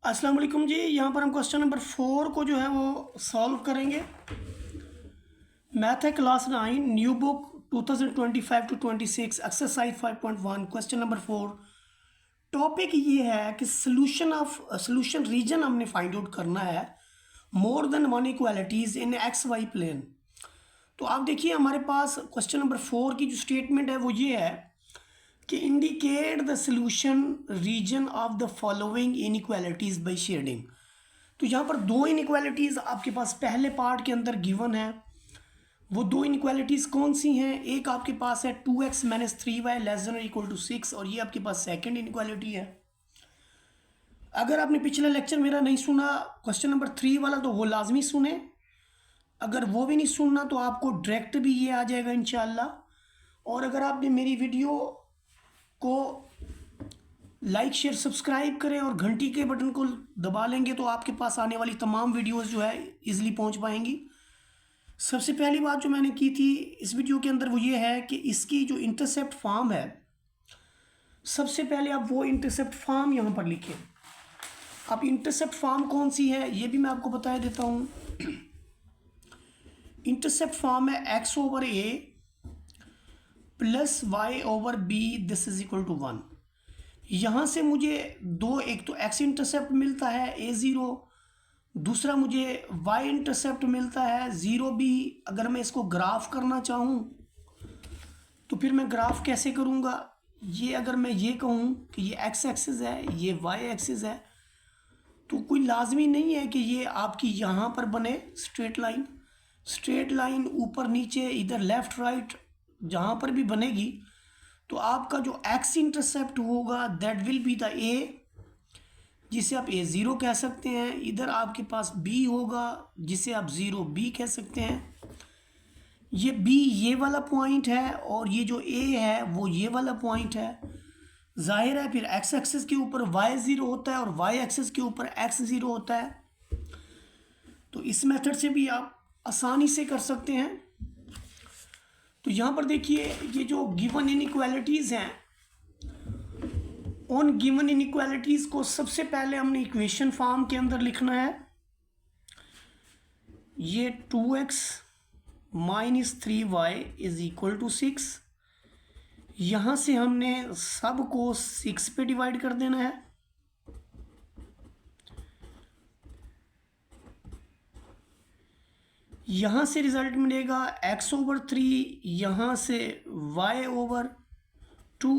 अस्सलाम वालेकुम जी। यहाँ पर हम क्वेश्चन नंबर 4 को जो है वो सॉल्व करेंगे। मैथ है class 9, new book 2025 to 26, exercise 5.1, question number 4। Topic ये है कि सोल्यूशन रीजन हमने फाइंड आउट करना है more than one equalities in x y plane. तो आप देखिए हमारे पास क्वेश्चन नंबर 4 की जो स्टेटमेंट है वो ये है कि indicate the solution region of the following inequalities by shading. तो यहाँ पर दो इनइक्वालिटीज आपके पास पहले पार्ट के अंदर गिवन है। वो दो इनइक्वालिटीज कौन सी हैं? एक आपके पास है 2x minus 3y less than और इक्वल टू 6, और ये आपके पास सेकंड इनइक्वालिटी है। अगर आपने पिछला लेक्चर मेरा नहीं सुना क्वेश्चन नंबर 3 वाला तो वो लाजमी सुने। अगर वो भी नहीं सुनना तो आपको डायरेक्ट भी ये आ जाएगा इंशाल्लाह। और अगर आपने मेरी वीडियो को लाइक शेयर सब्सक्राइब करें और घंटी के बटन को दबा लेंगे तो आपके पास आने वाली तमाम वीडियोस जो है इजीली पहुंच पाएंगी। सबसे पहली बात जो मैंने की थी इस वीडियो के अंदर वो ये है कि इसकी जो इंटरसेप्ट फॉर्म है, सबसे पहले आप वो इंटरसेप्ट फॉर्म यहाँ पर लिखें। अब इंटरसेप्ट फॉर्म कौन सी है ये भी मैं आपको बता देता हूँ। इंटरसेप्ट फॉर्म है x over a plus y over b this is equal to 1। यहाँ से मुझे एक तो x इंटरसेप्ट मिलता है a0, दूसरा मुझे y इंटरसेप्ट मिलता है 0b। अगर मैं इसको ग्राफ करना चाहूँ तो फिर मैं ग्राफ कैसे करूँगा? ये अगर मैं ये कहूँ कि ये x एक्सिस है, ये y एक्सिस है, तो कोई लाजमी नहीं है कि ये आपकी यहाँ पर बने स्ट्रेट लाइन ऊपर नीचे इधर लेफ्ट राइट जहाँ पर भी बनेगी तो आपका जो x इंटरसेप्ट होगा that will be the a, जिसे आप a0 कह सकते हैं। इधर आपके पास b होगा जिसे आप 0b कह सकते हैं। ये b ये वाला पॉइंट है और ये जो a है वो ये वाला पॉइंट है। जाहिर है फिर x एक्सिस के ऊपर y0 होता है और y एक्सिस के ऊपर x0 होता है। तो इस मेथड से भी आप आसानी से कर सकते हैं। तो यहाँ पर देखिए ये जो गिवन इनइक्वालिटीज़ हैं, उन गिवन इनइक्वालिटीज़ को सबसे पहले हमने इक्वेशन फॉर्म के अंदर लिखना है। ये 2x minus 3y is equal to 6। यहाँ से हमने सब को 6 पे डिवाइड कर देना है। यहाँ से रिजल्ट मिलेगा x ओवर 3, यहाँ से y ओवर 2।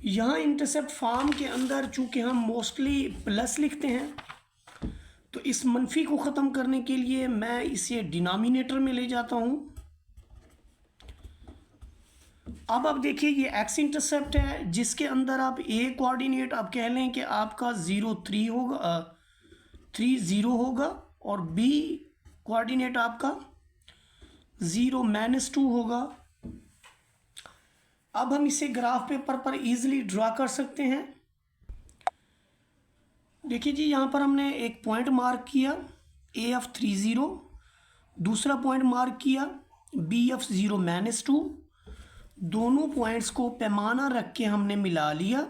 यहाँ इंटरसेप्ट फॉर्म के अंदर चूँकि हम मोस्टली प्लस लिखते हैं तो इस मनफी को ख़त्म करने के लिए मैं इसे डिनोमिनेटर में ले जाता हूँ। अब आप देखिए ये x इंटरसेप्ट है जिसके अंदर आप a कोऑर्डिनेट आप कह लें कि आपका 0 होगा, 3 0 होगा और b कोऑर्डिनेट आपका 0 माइनस 2 होगा। अब हम इसे ग्राफ पेपर पर इजीली ड्रा कर सकते हैं। देखिए जी यहाँ पर हमने एक पॉइंट मार्क किया a ऑफ 3 0, दूसरा पॉइंट मार्क किया b ऑफ 0 माइनस 2। दोनों पॉइंट्स को पैमाना रख के हमने मिला लिया।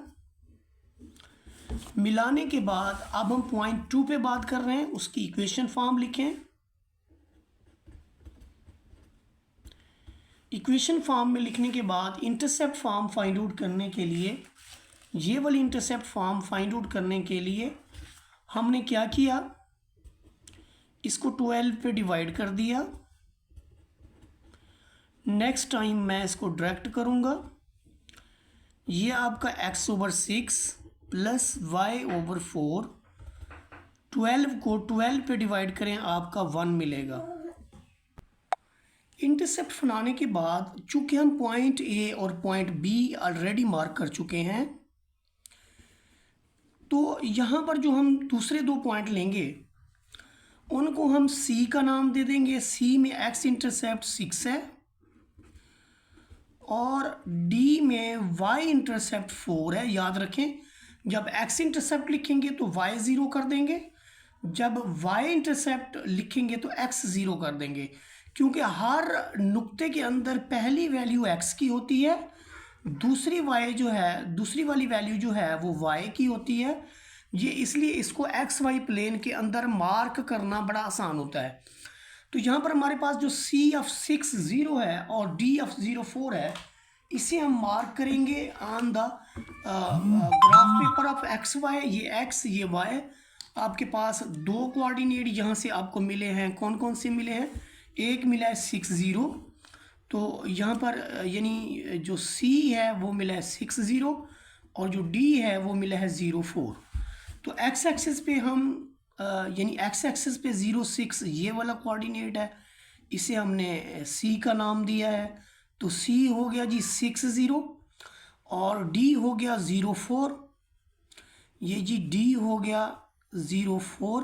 मिलाने के बाद अब हम पॉइंट 2 पे बात कर रहे हैं, उसकी इक्वेशन फॉर्म लिखें। इक्वेशन फॉर्म में लिखने के बाद इंटरसेप्ट फॉर्म फाइंड आउट करने के लिए, ये वाली इंटरसेप्ट फॉर्म फाइंड आउट करने के लिए हमने क्या किया, इसको 12 पे डिवाइड कर दिया। नेक्स्ट टाइम मैं इसको डायरेक्ट करूँगा। ये आपका x over 6 plus y over 4, 12 को 12 पे डिवाइड करें आपका 1 मिलेगा। इंटरसेप्ट बनाने के बाद चूंकि हम पॉइंट A और पॉइंट B ऑलरेडी मार्क कर चुके हैं तो यहाँ पर जो हम दूसरे दो पॉइंट लेंगे उनको हम C का नाम दे देंगे। C में x इंटरसेप्ट 6 है और D में y इंटरसेप्ट 4 है। याद रखें जब x इंटरसेप्ट लिखेंगे तो y 0 कर देंगे, जब y इंटरसेप्ट लिखेंगे तो x 0 कर देंगे, क्योंकि हर नुक्ते के अंदर पहली वैल्यू x की होती है, दूसरी वाली वैल्यू जो है वो y की होती है। ये इसलिए इसको एक्स वाई प्लेन के अंदर मार्क करना बड़ा आसान होता है। तो यहाँ पर हमारे पास जो सी ऑफ 6 0 है और डी ऑफ 0 4 है, इसे हम मार्क करेंगे on the graph paper of x y. ये एक्स ये वाई, आपके पास दो कोऑर्डिनेट यहाँ से आपको मिले हैं। कौन कौन से मिले हैं? एक मिला है 6 0, तो यहाँ पर यानी जो C है वो मिला है 6 0 और जो D है वो मिला है 0 4। तो एक्स एक्सिस पे हम यानी एक्स एक्सिस पे 0 6 ये वाला कोऑर्डिनेट है, इसे हमने C का नाम दिया है। तो C हो गया जी 6 0 और D हो गया 0 4, ये जी D हो गया 0 4।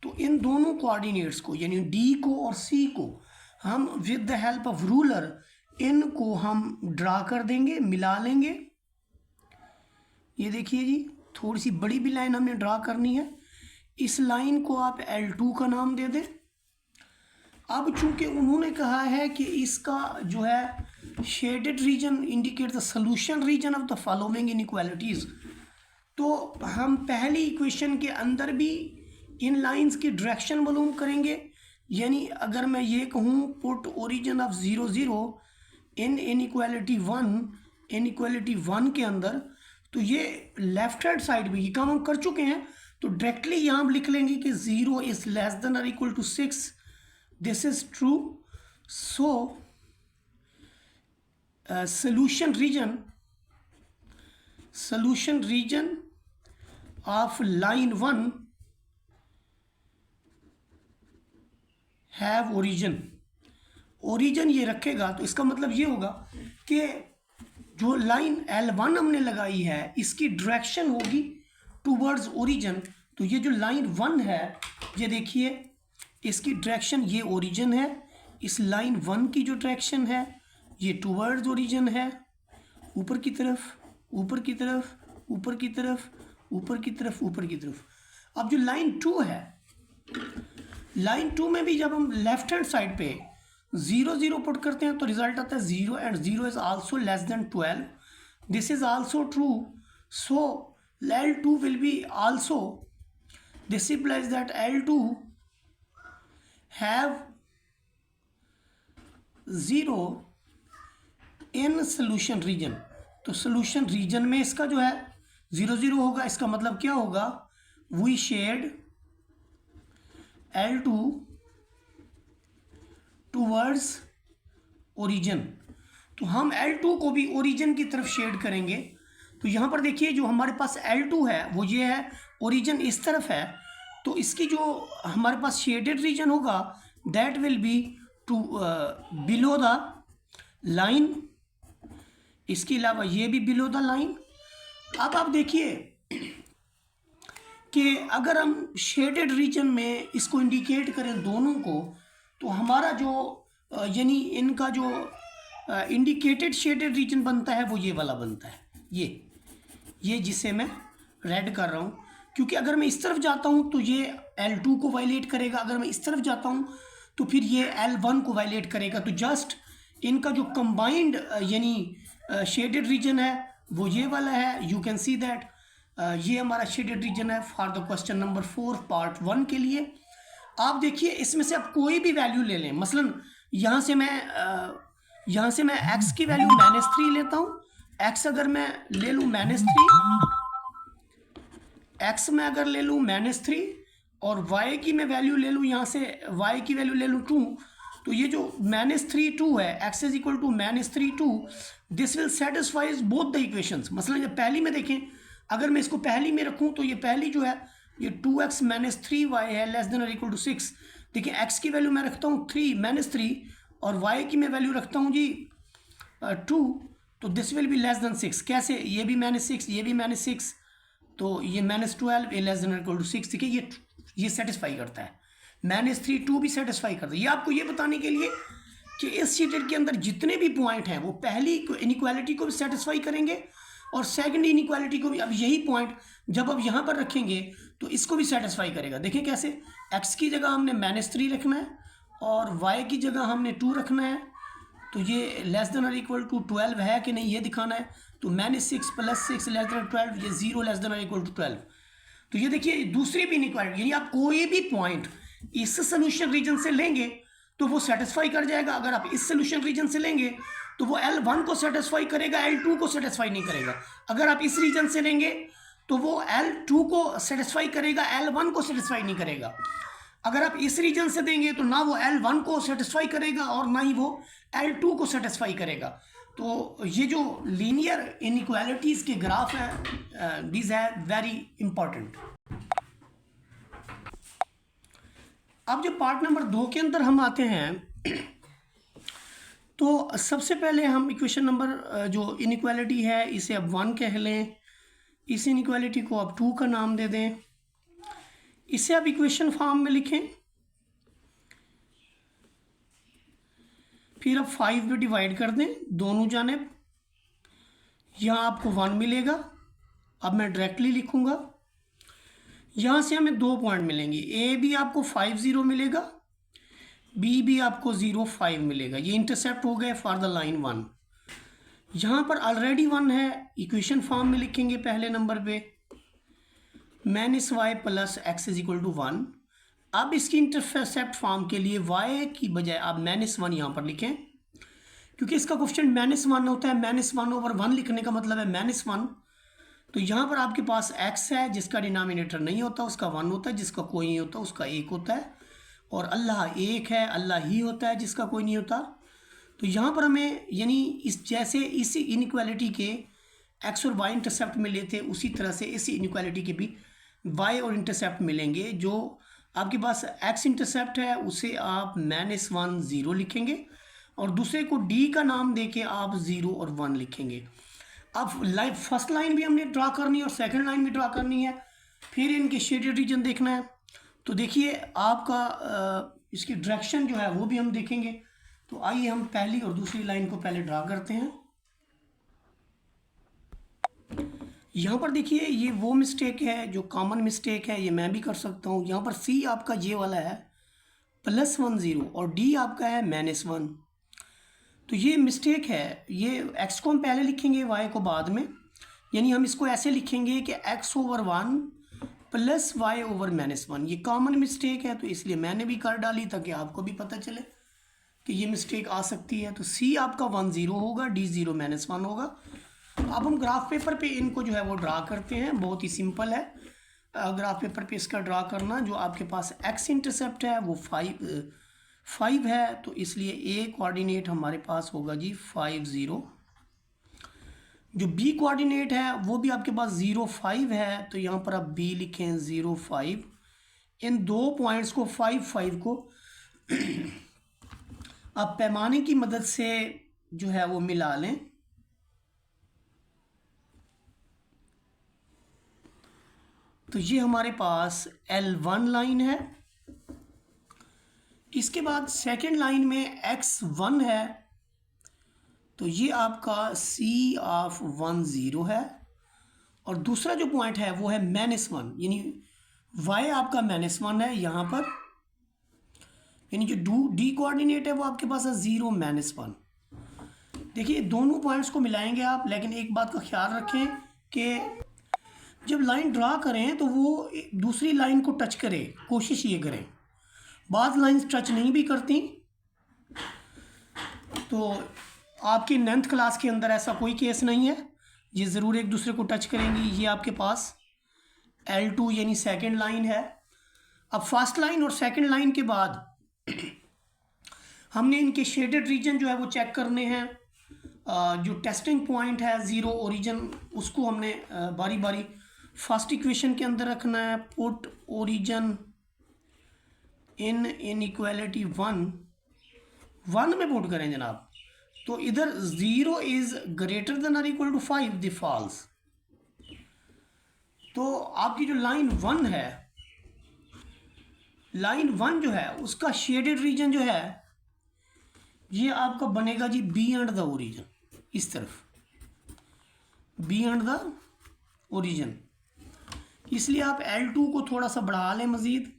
तो इन दोनों कोऑर्डिनेट्स को यानी D को और C को हम with the help of ruler इनको हम ड्रा कर देंगे, मिला लेंगे। ये देखिए जी, थोड़ी सी बड़ी भी लाइन हमने ड्रा करनी है। इस लाइन को आप L2 का नाम दे दें। अब चूंकि उन्होंने कहा है कि इसका जो है shaded region indicate the solution region of the following inequalities, तो हम पहली इक्वेशन के अंदर भी इन लाइंस की डायरेक्शन मालूम करेंगे। यानी अगर मैं ये कहूँ put origin of 0 0 in inequality 1 के अंदर, तो ये लेफ्ट हैंड साइड भी ये काम हम कर चुके हैं। तो डायरेक्टली यहाँ हम लिख लेंगे कि 0 इज लेस देन और equal to 6, this is true. So solution region of line 1 have origin ये रखेगा, तो इसका मतलब ये होगा कि जो लाइन L1 हमने लगाई है इसकी डायरेक्शन होगी टूवर्ड्स ओरिजिन। तो ये जो लाइन 1 है, ये देखिए इसकी डायरेक्शन ये ओरिजिन है, इस लाइन 1 की जो डायरेक्शन है ये टूवर्ड्स ओरिजिन है, ऊपर की तरफ ऊपर की तरफ ऊपर की तरफ ऊपर की तरफ ऊपर की तरफ। अब जो लाइन 2 है, लाइन 2 में भी जब हम लेफ्ट हैंड साइड पे 0 0 पुट करते हैं तो रिजल्ट आता है 0 and 0 is also less than 12, this is also true. So L2 will be also, this implies that L2 have 0 in solution region. तो सोल्यूशन रीजन में इसका जो है 0 0 होगा। इसका मतलब क्या होगा? We shade L2 towards origin. तो हम L2 को भी ओरिजिन की तरफ शेड करेंगे। तो यहाँ पर देखिए जो हमारे पास L2 है वो ये है, ओरिजिन इस तरफ है, तो इसकी जो हमारे पास शेडेड रीजन होगा that will be to below the line. इसके अलावा ये भी बिलो द लाइन। अब आप देखिए कि अगर हम शेडेड रीजन में इसको इंडिकेट करें दोनों को, तो हमारा जो यानी इनका जो इंडिकेटेड शेडेड रीजन बनता है वो ये वाला बनता है, ये जिसे मैं रेड कर रहा हूँ। क्योंकि अगर मैं इस तरफ जाता हूँ तो ये L2 को वायलेट करेगा, अगर मैं इस तरफ जाता हूँ तो फिर ये L1 को वायलेट करेगा। तो जस्ट इनका जो कंबाइंड यानी शेडेड रीजन है वो ये वाला है। यू कैन सी दैट ये हमारा शेडेड रीजन है for the question number 4 part 1 के लिए। आप देखिए इसमें से आप कोई भी वैल्यू ले लें, मसलन यहाँ से मैं x की वैल्यू -3 लेता हूँ। x अगर मैं ले लूँ -3, x में अगर ले लूँ -3 और y की मैं वैल्यू ले लूँ, यहाँ से y की वैल्यू ले लूँ 2, तो ये जो -3 2 है, x is equal to -3 2, this will satisfies both the equations. मसलन जब पहली में देखें, अगर मैं इसको पहली में रखूँ तो ये पहली जो है ये 2x - 3y है लेस देन और इक्वल टू 6। देखिए x की वैल्यू मैं रखता हूँ 3 और y की मैं वैल्यू रखता हूँ जी 2, तो this will be less than 6। कैसे? ये भी -6 ये भी -6, तो ये -12 ए लेस देन और इक्वल टू 6। देखिए ये सेटिस्फाई करता है, -3 2 भी सेटिस्फाई करता है। ये आपको ये बताने के लिए कि इस शेडेड के अंदर जितने भी पॉइंट हैं वो पहली इनइक्वालिटी को भी सेटिस्फाई करेंगे और सेकंड इनइक्वालिटी को भी। अब यही पॉइंट जब अब यहाँ पर रखेंगे तो इसको भी सेटिस्फाई करेगा। देखिए कैसे, x की जगह हमने -3 रखना है और y की जगह हमने 2 रखना है। तो ये लेस देन और इक्वल टू 12 है कि नहीं ये दिखाना है। तो -6 + 6 लेस देन 12, ये 0 लेस देन और इक्वल टू 12। तो ये देखिए दूसरी भी इनइक्वालिटी, यानी आप कोई भी पॉइंट इस सोल्यूशन रीजन से लेंगे तो वो सेटिस्फाई कर जाएगा। अगर आप इस सोल्यूशन रीजन से लेंगे तो वो L1 को सेटिस्फाई करेगा, L2 को सेटिस्फाई नहीं करेगा। अगर आप इस रीजन से लेंगे तो वो L2 को सेटिस्फाई करेगा, L1 को सेटिस्फाई नहीं करेगा। अगर आप इस रीजन से देंगे तो ना वो L1 को सेटिस्फाई करेगा और ना ही वो L2 को सेटिस्फाई करेगा। तो ये जो लीनियर इनइक्वालिटीज़ के ग्राफ हैं, दीज है वेरी इंपॉर्टेंट। अब जो पार्ट नंबर 2 के अंदर हम आते हैं, तो सबसे पहले हम इक्वेशन नंबर जो इनइक्वालिटी है इसे अब 1 कह लें, इस इनइक्वालिटी को अब 2 का नाम दे दें, इसे आप इक्वेशन फॉर्म में लिखें, फिर अब 5 पे डिवाइड कर दें दोनों जानिब, यहाँ आपको 1 मिलेगा। अब मैं डायरेक्टली लिखूँगा, यहाँ से हमें 2 पॉइंट मिलेंगे, ए भी आपको 5 0 मिलेगा, बी भी आपको 0 5 मिलेगा। ये इंटरसेप्ट हो गए फॉर द लाइन 1। यहाँ पर ऑलरेडी 1 है, इक्वेशन फॉर्म में लिखेंगे पहले नंबर पे -y plus x is equal to 1। अब इसकी इंटरसेप्ट फॉर्म के लिए y की बजाय आप -1 यहाँ पर लिखें, क्योंकि इसका कोएफिशिएंट -1 होता है। -1/1 लिखने का मतलब है -1। तो यहाँ पर आपके पास x है जिसका डिनोमिनेटर नहीं होता, उसका 1 होता है, जिसका कोई नहीं होता उसका 1 होता है, और अल्लाह एक है, अल्लाह ही होता है जिसका कोई नहीं होता। तो यहाँ पर हमें यानी इस जैसे इसी इनइक्वालिटी के x और y इंटरसेप्ट मिले थे, उसी तरह से इसी इनइक्वालिटी के भी y और इंटरसेप्ट मिलेंगे। जो आपके पास x इंटरसेप्ट है उसे आप -1 0 लिखेंगे और दूसरे को d का नाम देके आप 0 और 1 लिखेंगे। अब लाइन फर्स्ट लाइन भी हमने ड्रा करनी है और सेकंड लाइन भी ड्रा करनी है, फिर इनके शेडेड रीजन देखना है। तो देखिए आपका इसकी डायरेक्शन जो है वो भी हम देखेंगे। तो आइए हम पहली और दूसरी लाइन को पहले ड्रा करते हैं। यहाँ पर देखिए ये वो मिस्टेक है जो कॉमन मिस्टेक है, ये मैं भी कर सकता हूँ। यहाँ पर C आपका ये वाला है +1 0 और D आपका है -1। तो ये मिस्टेक है, ये x को हम पहले लिखेंगे y को बाद में, यानी हम इसको ऐसे लिखेंगे कि x/1 + y/-1। ये कॉमन मिस्टेक है तो इसलिए मैंने भी कर डाली ताकि आपको भी पता चले कि ये मिस्टेक आ सकती है। तो C आपका 1 0 होगा, D 0 -1 होगा। अब हम ग्राफ पेपर पे इनको जो है वो ड्रा करते हैं, बहुत ही सिंपल है ग्राफ पेपर पे इसका ड्रा करना। जो आपके पास x इंटरसेप्ट है वो 5 है, तो इसलिए A कोऑर्डिनेट हमारे पास होगा जी 5 0। जो B कोऑर्डिनेट है वो भी आपके पास 0 5 है, तो यहाँ पर आप B लिखें 0 5। इन दो पॉइंट्स को 5 5 को आप पैमाने की मदद से जो है वो मिला लें। तो ये हमारे पास L1 लाइन है। इसके बाद सेकंड लाइन में x1 है, तो ये आपका C(1 0) है, और दूसरा जो पॉइंट है वो है -1, यानी y आपका -1 है यहाँ पर, यानी जो D कोऑर्डिनेट है वो आपके पास है 0 -1। देखिए दोनों पॉइंट्स को मिलाएंगे आप, लेकिन एक बात का ख्याल रखें कि जब लाइन ड्रा करें तो वो दूसरी लाइन को टच करे, कोशिश ये करें। बाद लाइंस टच नहीं भी करती, तो आपके 9th क्लास के अंदर ऐसा कोई केस नहीं है, ये ज़रूर एक दूसरे को टच करेंगी। ये आपके पास L2 यानी सेकंड लाइन है। अब फर्स्ट लाइन और सेकंड लाइन के बाद हमने इनके शेडेड रीजन जो है वो चेक करने हैं। जो टेस्टिंग पॉइंट है 0 ओरिजिन, उसको हमने बारी बारी फर्स्ट इक्वेशन के अंदर रखना है। पुट ओरिजिन इन इनइक्वालिटी 1 में पुट करें जनाब, तो इधर 0 इज ग्रेटर देन और इक्वल टू 5 द फॉल्स। तो आपकी जो लाइन 1 है, लाइन 1 जो है उसका शेडेड रीजन जो है ये आपका बनेगा जी बियॉन्ड द ओरिजिन, इस तरफ बियॉन्ड द ओरिजिन। इसलिए आप L2 को थोड़ा सा बढ़ा लें मज़ीद।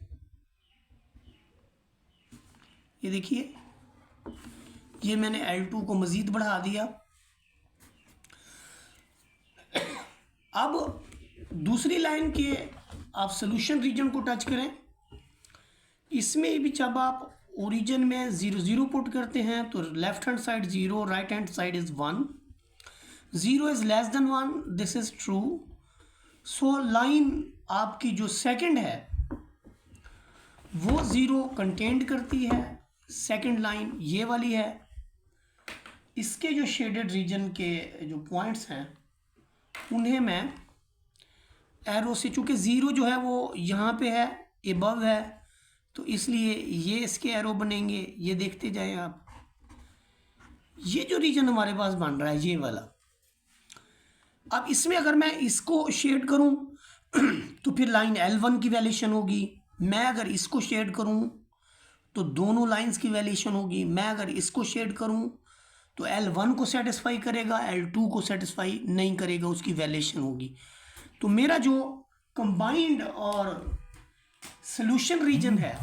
ये देखिए ये मैंने L2 को मज़ीद बढ़ा दिया। अब दूसरी लाइन के आप सोल्यूशन रीजन को टच करें। इसमें भी जब आप ओरिजिन में 0 0 पुट करते हैं तो left hand side 0, right hand side is 1, 0 is less than 1, this is true. So line आपकी जो सेकंड है वो 0 कंटेंट करती है, सेकंड लाइन ये वाली है। इसके जो शेडेड रीजन के जो पॉइंट्स हैं उन्हें मैं एरो से, चूँकि 0 जो है वो यहाँ पे है, एबव है, तो इसलिए ये इसके एरो बनेंगे। ये देखते जाएं आप, ये जो रीजन हमारे पास बन रहा है ये वाला। अब इसमें अगर मैं इसको शेड करूं तो फिर लाइन L1 की वैल्यूशन होगी। मैं अगर इसको शेड करूं तो दोनों लाइंस की वैल्यूशन होगी। मैं अगर इसको शेड करूं तो L1 को सेटिस्फाई करेगा, L2 को सेटिस्फाई नहीं करेगा, उसकी वैल्यूशन होगी। तो मेरा जो कंबाइंड और सॉल्यूशन रीजन है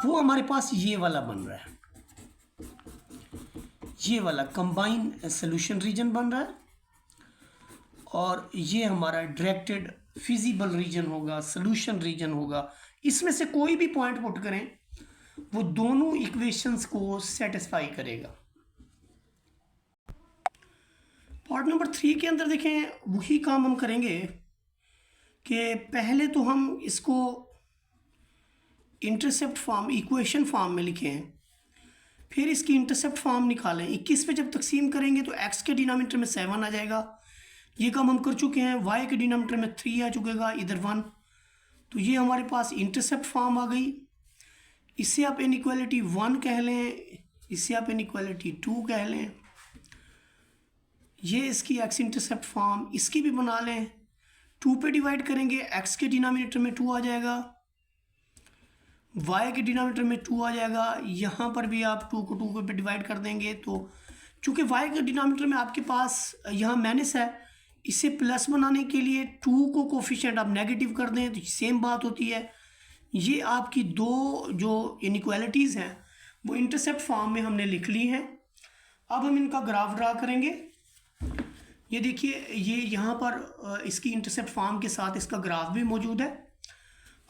वो हमारे पास ये वाला बन रहा है, ये वाला कंबाइंड सॉल्यूशन रीजन बन रहा है। और ये हमारा डायरेक्टेड फिजिबल रीजन होगा, सॉल्यूशन रीजन होगा। इसमें से कोई भी पॉइंट पुट करें वो दोनों इक्वेशंस को सेटिस्फाई करेगा। पार्ट नंबर 3 के अंदर देखें वही काम हम करेंगे कि पहले तो हम इसको इंटरसेप्ट फॉर्म, इक्वेशन फॉर्म में लिखें, फिर इसकी इंटरसेप्ट फॉर्म निकालें। 21 पे जब तकसीम करेंगे तो x के डिनोमिनेटर में 7 आ जाएगा, ये काम हम कर चुके हैं। y के डिनोमिनेटर में 3 आ चुकेगा, इधर 1, तो ये हमारे पास इंटरसेप्ट फॉर्म आ गई। इससे आप इनइक्वालिटी 1 कह लें, इससे आप इनइक्वालिटी 2 कह लें। ये इसकी x इंटरसेप्ट फॉर्म, इसकी भी बना लें। 2 पे डिवाइड करेंगे, x के डिनोमिनेटर में 2 आ जाएगा, y के डिनोमिनेटर में 2 आ जाएगा। यहाँ पर भी आप 2 को 2 पे डिवाइड कर देंगे, तो चूँकि y के डिनोमिनेटर में आपके पास यहाँ माइनस है, इसे प्लस बनाने के लिए 2 को कोफिशिएंट आप नेगेटिव कर दें तो सेम बात होती है। ये आपकी दो जो इनइक्वालिटीज़ हैं वो इंटरसेप्ट फॉर्म में हमने लिख ली हैं। अब हम इनका ग्राफ ड्रा करेंगे। ये देखिए, ये यहाँ पर इसकी इंटरसेप्ट फॉर्म के साथ इसका ग्राफ भी मौजूद है।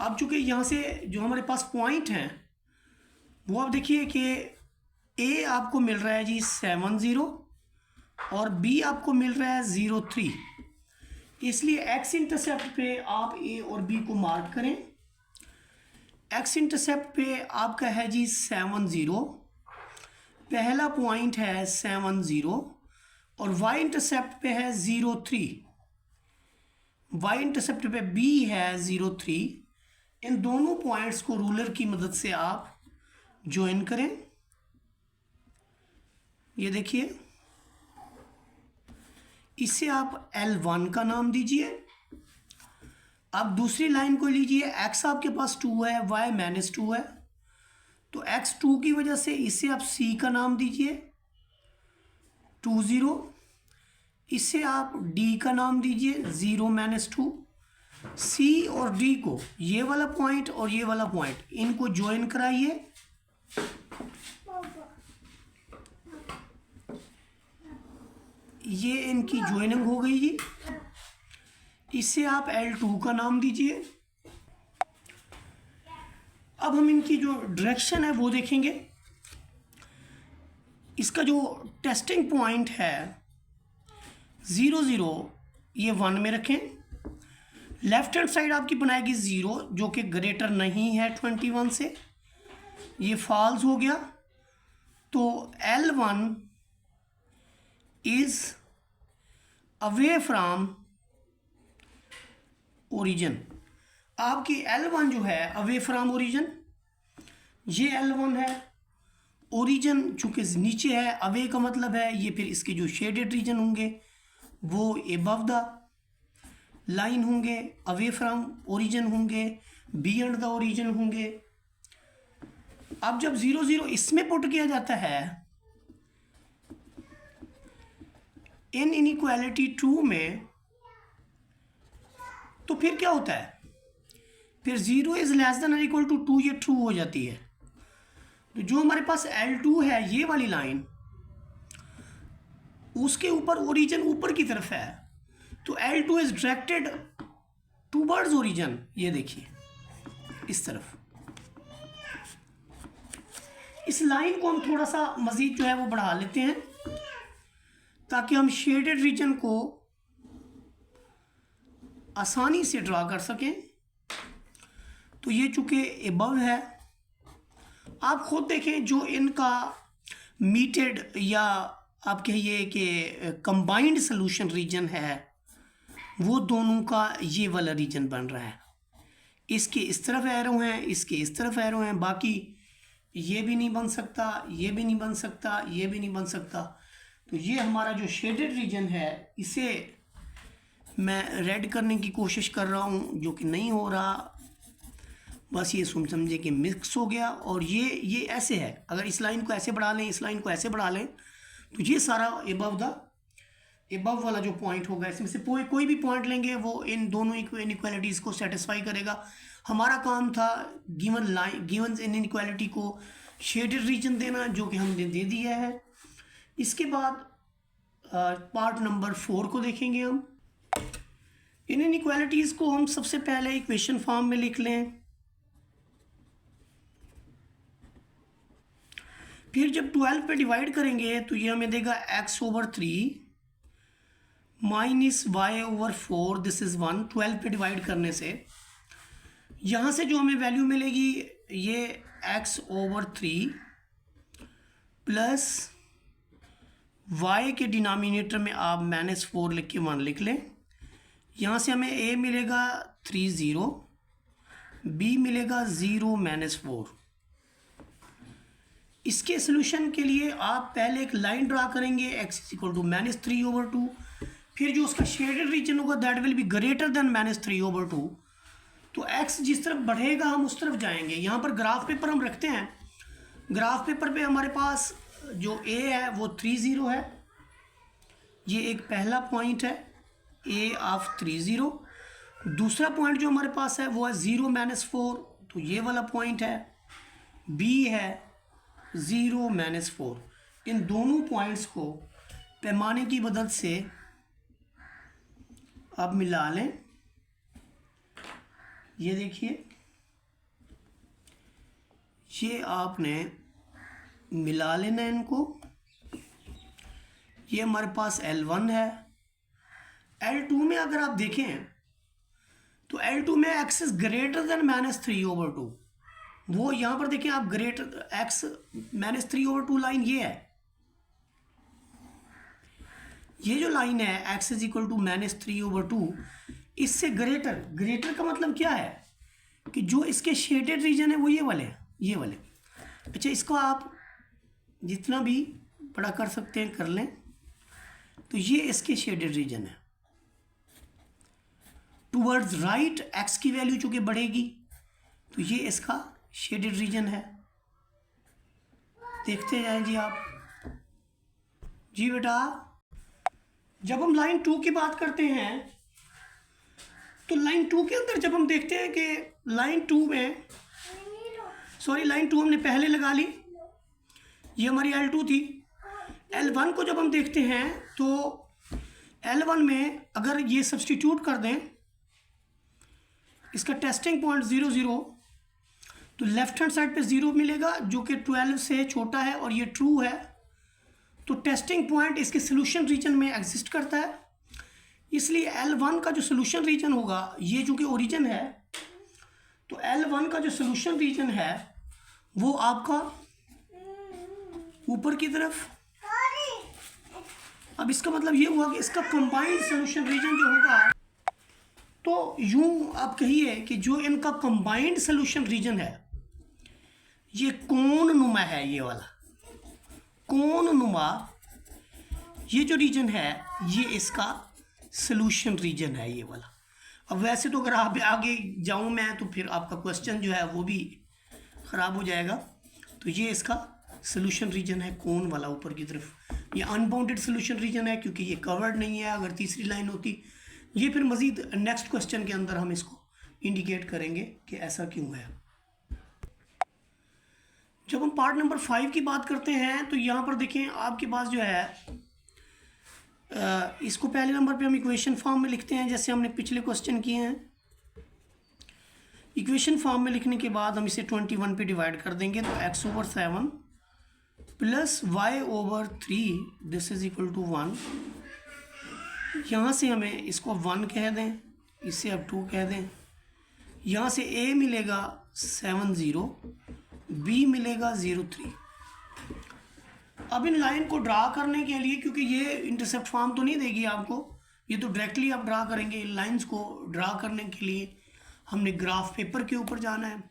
अब चूँकि यहाँ से जो हमारे पास पॉइंट हैं वो आप देखिए कि A आपको मिल रहा है जी 7 0 और B आपको मिल रहा है 0 3, इसलिए x इंटरसेप्ट पे आप A और B को मार्क करें। x इंटरसेप्ट पे आपका है जी 7 0, पहला पॉइंट है 7 0, और y इंटरसेप्ट पे है 0 3, y इंटरसेप्ट पे B है 0 3। इन दोनों पॉइंट्स को रूलर की मदद से आप ज्वाइन करें। ये देखिए, इसे आप L1 का नाम दीजिए। अब दूसरी लाइन को लीजिए, x आपके पास 2 है, y -2 है, तो x 2 की वजह से इसे आप c का नाम दीजिए 2 0। इसे आप d का नाम दीजिए 0 -2। C और D को, ये वाला पॉइंट और ये वाला पॉइंट, इनको ज्वाइन कराइए। ये इनकी ज्वाइनिंग हो गई जी। इसे आप L2 का नाम दीजिए। अब हम इनकी जो डायरेक्शन है वो देखेंगे। इसका जो टेस्टिंग पॉइंट है 0 0, ये 1 में रखें। लेफ्ट हैंड साइड आपकी बनाएगी 0 जो कि ग्रेटर नहीं है 21 से, ये फॉल्स हो गया। तो L1 is away from origin. आपकी L1 जो है अवे फ्रॉम ओरिजिन, ये L1 है। ओरिजिन चूँकि नीचे है, अवे का मतलब है ये फिर इसके जो शेडेड रीजन होंगे वो एबव द लाइन होंगे, अवे फ्रॉम ओरिजिन होंगे, बियॉन्ड द ओरिजिन होंगे। अब जब 0 0 इसमें पुट किया जाता है इन इनइक्वालिटी 2 में, तो फिर क्या होता है, फिर 0 इज लेस देन और इक्वल टू 2, ये ट्रू हो जाती है। तो जो हमारे पास L2 है, ये वाली लाइन, उसके ऊपर ओरिजिन ऊपर की तरफ है, तो L2 is directed towards origin, ये देखिए इस तरफ। इस लाइन को हम थोड़ा सा मज़ीद जो है वो बढ़ा लेते हैं ताकि हम शेडेड रीजन को आसानी से ड्रा कर सकें। तो ये चूँकि एबव है, आप खुद देखें जो इनका मीटेड या आप कहिए कि कंबाइंड सॉल्यूशन रीजन है वो दोनों का ये वाला रीजन बन रहा है। इसके इस तरफ एरो हैं, इसके इस तरफ एरो हैं, बाकी ये भी नहीं बन सकता, ये भी नहीं बन सकता, ये भी नहीं बन सकता। तो ये हमारा जो शेडेड रीजन है इसे मैं रेड करने की कोशिश कर रहा हूँ, जो कि नहीं हो रहा। बस ये समझे कि मिक्स हो गया। और ये ऐसे है, अगर इस लाइन को ऐसे बढ़ा लें, इस लाइन को ऐसे बढ़ा लें, तो ये सारा एबव वाला जो पॉइंट होगा, इसमें से कोई भी पॉइंट लेंगे वो इन दोनों इनइक्वालिटीज़ को सेटिस्फाई करेगा। हमारा काम था गिवन इनइक्वालिटी को शेडेड रीजन देना, जो कि हमने दे दिया है। इसके बाद पार्ट नंबर 4 को देखेंगे हम। इन इनइक्वालिटीज़ को हम सबसे पहले इक्वेशन फॉर्म में लिख लें, फिर जब 12 पे डिवाइड करेंगे तो ये हमें देगा x/3 minus y/4, this is 1। 12 पे डिवाइड करने से यहाँ से जो हमें वैल्यू मिलेगी ये x/3 प्लस y के डिनोमिनेटर में आप -4 लिख के 1 लिख लें। यहाँ से हमें a मिलेगा 3 0, b मिलेगा 0 -4। इसके सोल्यूशन के लिए आप पहले एक लाइन ड्रा करेंगे, x = -3/2। फिर जो उसका शेडेड रीजन होगा that will be greater than -3/2। तो x जिस तरफ बढ़ेगा हम उस तरफ जाएंगे। यहाँ पर ग्राफ पेपर हम रखते हैं, ग्राफ पेपर पे हमारे पास जो a है वो 3 0 है, ये एक पहला पॉइंट है a/3 0। दूसरा पॉइंट जो हमारे पास है वो है 0 -4, तो ये वाला पॉइंट है। b है 0 -4। इन दोनों पॉइंट्स को पैमाने की मदद से आप मिला लें। ये देखिए, ये आपने मिला लेना इनको। ये हमारे पास L1 है। L2 में अगर आप देखें तो L2 में x इज ग्रेटर देन -3/2। वो यहाँ पर देखिए आप ग्रेटर x -3/2 लाइन ये है, ये जो लाइन है x इज इक्वल टू -3/2, इससे ग्रेटर का मतलब क्या है कि जो इसके शेडेड रीजन है वो ये वाले हैं, ये वाले। अच्छा, इसको आप जितना भी बड़ा कर सकते हैं कर लें। तो ये इसके शेडेड रीजन है। टूवर्ड्स राइट x की वैल्यू चूँकि बढ़ेगी तो ये इसका शेडेड रीजन है। देखते जाएं जी आप। जी बेटा, जब हम लाइन 2 की बात करते हैं तो लाइन 2 के अंदर जब हम देखते हैं कि लाइन 2 हमने पहले लगा ली, ये हमारी L2 थी। L1 को जब हम देखते हैं तो L1 में अगर ये सब्सटीट्यूट कर दें, इसका टेस्टिंग पॉइंट 0 0, तो लेफ्ट हैंड साइड पे 0 मिलेगा जो कि 12 से छोटा है और ये ट्रू है। तो टेस्टिंग पॉइंट इसके सोल्यूशन रीजन में एग्जिस्ट करता है, इसलिए L1 का जो सोल्यूशन रीजन होगा, ये चूँकि ओरिजिन है, तो L1 का जो सोल्यूशन रीजन है वो आपका ऊपर की तरफ। अब इसका मतलब ये हुआ कि इसका कंबाइंड सोल्यूशन रीजन जो होगा, तो यूं आप कहिए कि जो इनका कंबाइंड सोल्यूशन रीजन है ये कोण नुमा है। ये वाला कोण नुमा ये जो रीजन है ये इसका सोल्यूशन रीजन है, ये वाला। अब वैसे तो अगर आप आगे जाऊं मैं तो फिर आपका क्वेश्चन जो है वो भी ख़राब हो जाएगा। तो ये इसका सोल्यूशन रीजन है कोण वाला ऊपर की तरफ। ये अनबाउंडेड सोल्यूशन रीजन है क्योंकि ये कवर्ड नहीं है। अगर तीसरी लाइन होती, ये फिर मज़ीद नेक्स्ट क्वेश्चन के अंदर हम इसको इंडिकेट करेंगे कि ऐसा क्यों है। जब हम पार्ट नंबर 5 की बात करते हैं तो यहाँ पर देखें आपके पास जो है इसको पहले नंबर पे हम इक्वेशन फॉर्म में लिखते हैं जैसे हमने पिछले क्वेश्चन किए हैं। इक्वेशन फॉर्म में लिखने के बाद हम इसे 21 पे डिवाइड कर देंगे, तो x/7 plus y/3 this is equal to 1। यहाँ से हमें इसको 1 कह दें, इससे अब 2 कह दें। यहाँ से a मिलेगा 7/0, b मिलेगा 0/3। अब इन लाइन को ड्रा करने के लिए, क्योंकि ये इंटरसेप्ट फॉर्म तो नहीं देगी आपको, ये तो डायरेक्टली आप ड्रा करेंगे। इन लाइंस को ड्रा करने के लिए हमने ग्राफ पेपर के ऊपर जाना है।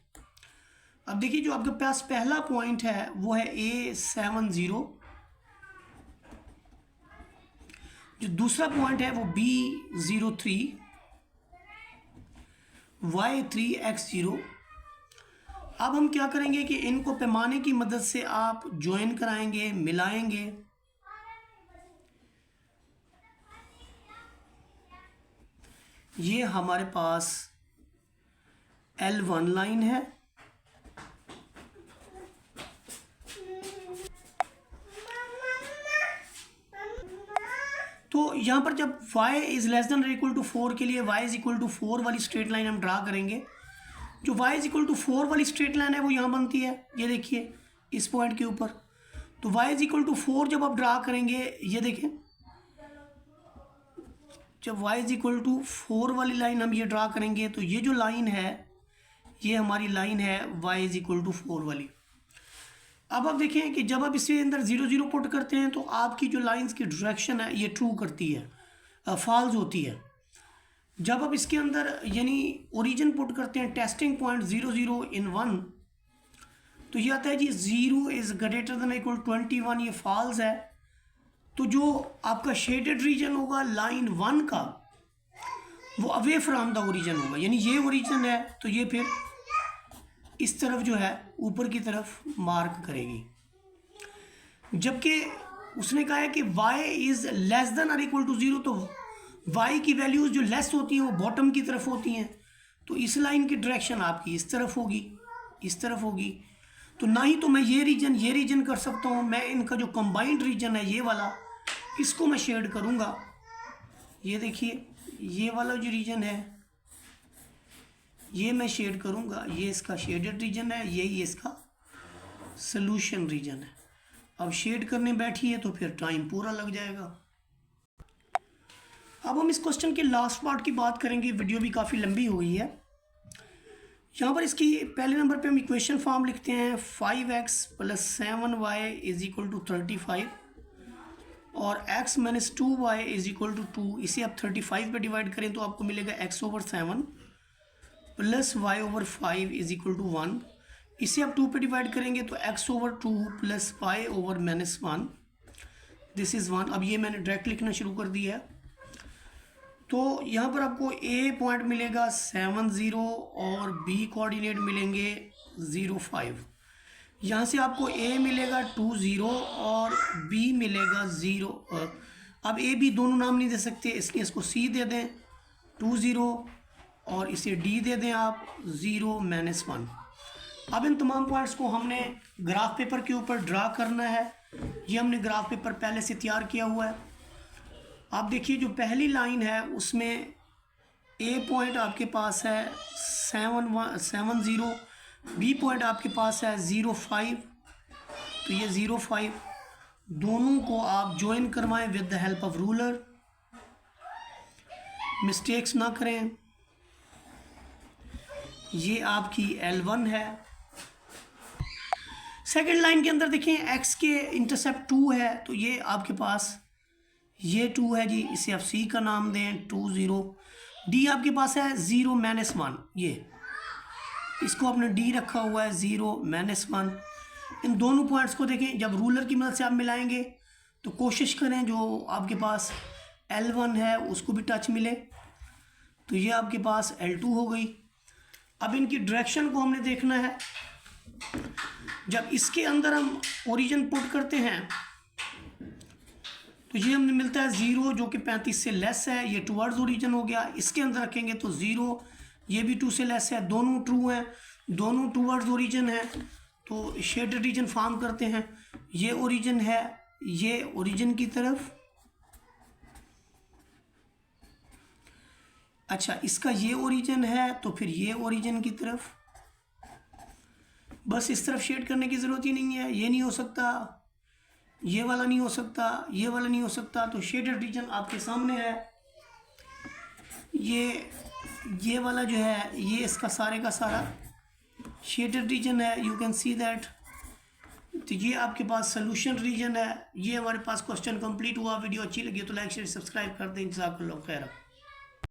अब देखिए, जो आपके पास पहला पॉइंट है वो है A70, जो दूसरा पॉइंट है वो B03, Y3X0। अब हम क्या करेंगे कि इनको पैमाने की मदद से आप ज्वाइन कराएंगे, मिलाएंगे। ये हमारे पास L1 लाइन है, तो यहाँ पर जब y is less than equal to 4 के लिए y इज इक्वल टू 4 वाली स्ट्रेट लाइन हम ड्रा करेंगे। जो y इज इक्वल टू 4 वाली स्ट्रेट लाइन है वो यहाँ बनती है, ये देखिए इस पॉइंट के ऊपर। तो y इज इक्वल टू 4 जब आप ड्रा करेंगे, ये देखें, जब y इज इक्वल टू 4 वाली लाइन हम ये ड्रा करेंगे, तो ये जो लाइन है ये हमारी लाइन है y इज इक्वल टू 4 वाली। अब आप देखें कि जब आप इसके अंदर 0 0 पुट करते हैं तो आपकी जो लाइंस की डायरेक्शन है ये ट्रू करती है, फॉल्स होती है। जब आप इसके अंदर यानी ओरिजिन पुट करते हैं, टेस्टिंग पॉइंट 0 0 in 1, तो ये आता है जी 0 इज ग्रेटर देन इक्वल 21, ये फॉल्स है। तो जो आपका शेडेड रीजन होगा लाइन 1 का, वो अवे फ्रॉम द ओरिजिन होगा, यानी ये ओरिजिन है तो ये फिर इस तरफ जो है ऊपर की तरफ मार्क करेगी। जबकि उसने कहा है कि y इज लेस देन और इक्वल टू 0, तो y की वैल्यूज जो लेस होती हैं वो बॉटम की तरफ होती हैं, तो इस लाइन की डायरेक्शन आपकी इस तरफ होगी, इस तरफ होगी। तो ना ही तो मैं ये रीजन कर सकता हूँ, मैं इनका जो कंबाइंड रीजन है ये वाला, इसको मैं शेड करूँगा। ये देखिए, ये वाला जो रीजन है ये मैं शेड करूँगा, ये इसका शेडेड रीजन है, यही इसका सॉल्यूशन रीजन है। अब शेड करने बैठिए तो फिर टाइम पूरा लग जाएगा। अब हम इस क्वेश्चन के लास्ट पार्ट की बात करेंगे, वीडियो भी काफ़ी लंबी हुई है। यहाँ पर इसकी पहले नंबर पे हम इक्वेशन फॉर्म लिखते हैं, 5x + 7y is equal to 35 और x - 2y is equal to 2। इसे आप 35 पे डिवाइड करें तो आपको मिलेगा x/7 plus y/5 is equal to 1। इसे आप 2 पे डिवाइड करेंगे तो x/2 plus y/-1 this is 1। अब ये मैंने डायरेक्ट लिखना शुरू कर दिया है। तो यहाँ पर आपको a पॉइंट मिलेगा 7 0 और b कोऑर्डिनेट मिलेंगे 0 5। यहाँ से आपको a मिलेगा 2 0 और b मिलेगा 0। अब a b दोनों नाम नहीं दे सकते, इसलिए इसको c दे दें 2 0 और इसे d दे दें आप 0 - 1। अब इन तमाम पॉइंट्स को हमने ग्राफ पेपर के ऊपर ड्रा करना है। ये हमने ग्राफ पेपर पहले से तैयार किया हुआ है। आप देखिए, जो पहली लाइन है उसमें a पॉइंट आपके पास है 7 0, b पॉइंट आपके पास है 0 5, तो ये 0 5 दोनों को आप ज्वाइन करवाएं with the help of ruler, mistakes ना करें। ये आपकी L1 है। सेकेंड लाइन के अंदर देखें, x के इंटरसेप्ट 2 है, तो ये आपके पास ये 2 है जी, इसे आप c का नाम दें 2 0। d आपके पास है 0 - 1, ये इसको आपने d रखा हुआ है 0 - 1। इन दोनों पॉइंट्स को देखें, जब रूलर की मदद से आप मिलाएंगे तो कोशिश करें जो आपके पास L1 है उसको भी टच मिले, तो ये आपके पास L2 हो गई। अब इनकी डायरेक्शन को हमने देखना है। जब इसके अंदर हम ओरिजिन पुट करते हैं तो ये हमें मिलता है 0 जो कि 35 से लेस है, ये टुवर्ड्स ओरिजिन हो गया। इसके अंदर रखेंगे तो 0, ये भी 2 से लेस है, दोनों ट्रू हैं, दोनों टुवर्ड्स ओरिजिन है, तो शेडेड रीजन फॉर्म करते हैं। ये ओरिजिन है, ये ओरिजिन की तरफ। अच्छा, इसका ये ओरिजिन है तो फिर ये ओरिजिन की तरफ, बस इस तरफ शेड करने की ज़रूरत ही नहीं है। ये नहीं हो सकता, ये वाला नहीं हो सकता, ये वाला नहीं हो सकता, तो शेडेड रीजन आपके सामने है। ये वाला जो है ये इसका सारे का सारा शेडेड रीजन है, यू कैन सी दैट। तो ये आपके पास सोल्यूशन रीजन है। ये हमारे पास क्वेश्चन कंप्लीट हुआ। वीडियो अच्छी लगी तो लाइक शेयर सब्सक्राइब कर दें। जज़ाकल्लाह खैर।